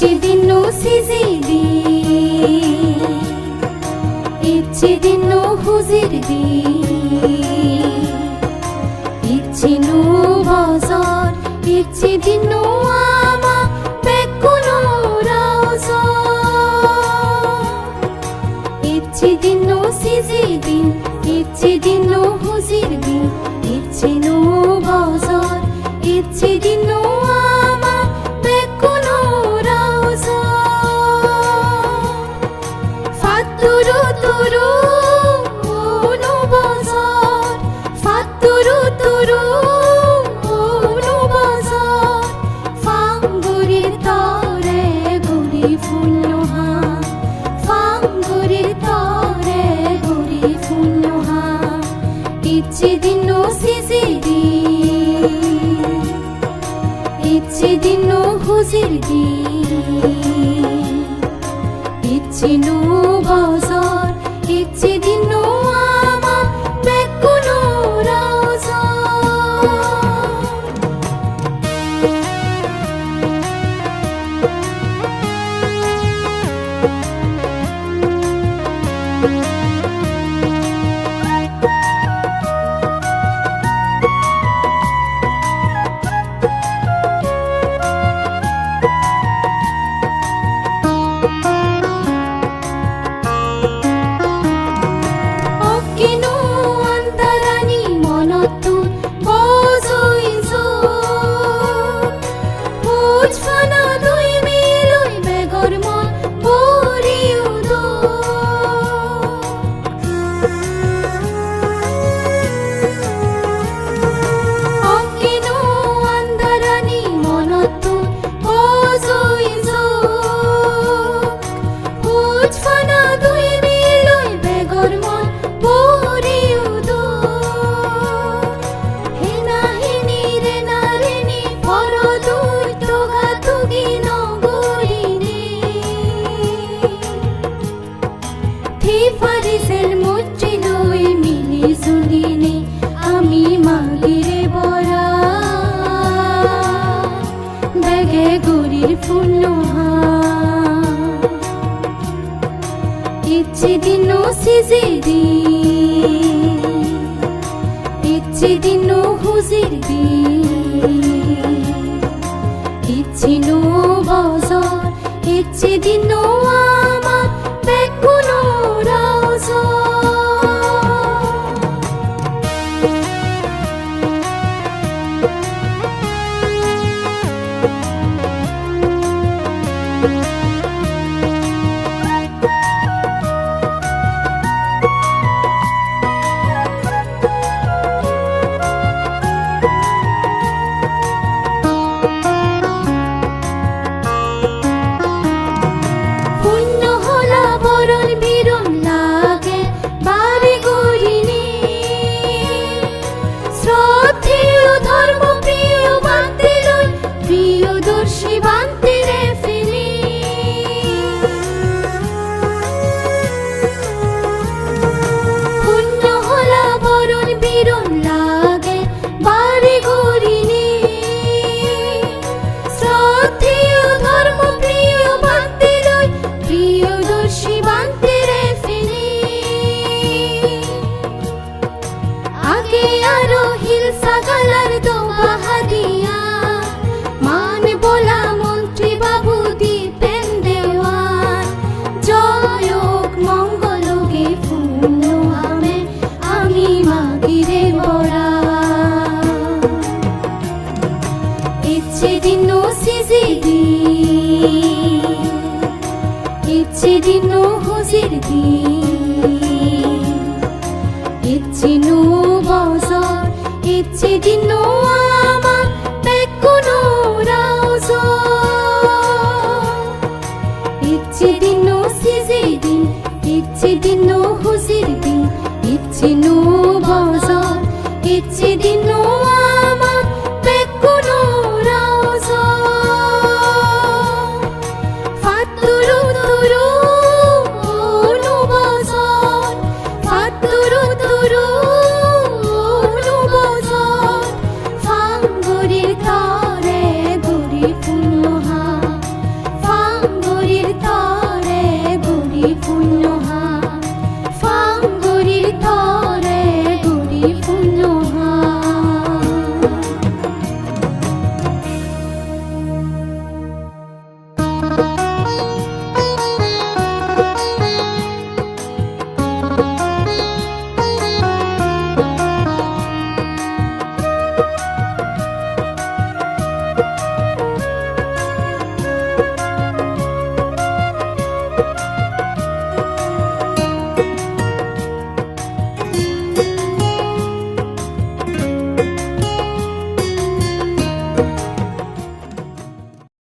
Ichidinno sizidi, ichidinno huzirdi, ichinu bazar, ichidinno ama bekkuno razo. Ichidinno sizidi, ichidinno huzirdi, ichinu bazar, ichidinno ama bekkuno razo. Fatturu turu nu bazar, fatturu turu nu bazar, fanguri tare guri funnoha, fanguri tare guri funnoha, ichidinno sizidi, ichidinno huzirdi, ichinu bazar, ichidinno ama bekkuno razo. Okkinu antarani monottu bozoizo, Ujfana dui miloi begormon boriudo. Okkinu antarani monottu bozoizo, Ujfana dui miloi begormon boriudo. Hena heni rena reni porodui toga tugi nogorini. Thifarisel mujjiloi mili zulini ami magire bora. Bege gurir funnoha, ichidinno sizidi, ichidinno huzirdi, ichinu bazar, ichidinno ama bekkuno razo. পুণ্য হলা বরণ বিরণ লাগে বাড়ি গড়িনি। শ্রদ্ধেয় ধর্ম প্রিয় বান্তি লই, প্রিয়দর্শী বান্তি রে ফেলি। পুণ্য হলা বরণ বিরণ লাগে বাড়ি গড়িনি। শ্রদ্ধেয় ধর্ম প্রিয় বান্তি লই, প্রিয়দর্শী বান্তি রে ফেলি। আগে আরো হিলসা গালার দোবাহা দিয়া, মান বোলা মন্ত্রী বাবু দিবেন দেওয়ান। জয়ক মঙ্গলগে পূর্ণ আমে আমি মাগিরে বড়া। Ichidinno sizidi, ichidinno huzirdi, ichinu bazar, ichidinno ama bekkuno razo. Ichidinno sizidi, ichidinno huzirdi, ichinu bazar, ichidinno ama bekkuno razo. Fatturu turu nu bazar, fatturu turu nu bazar,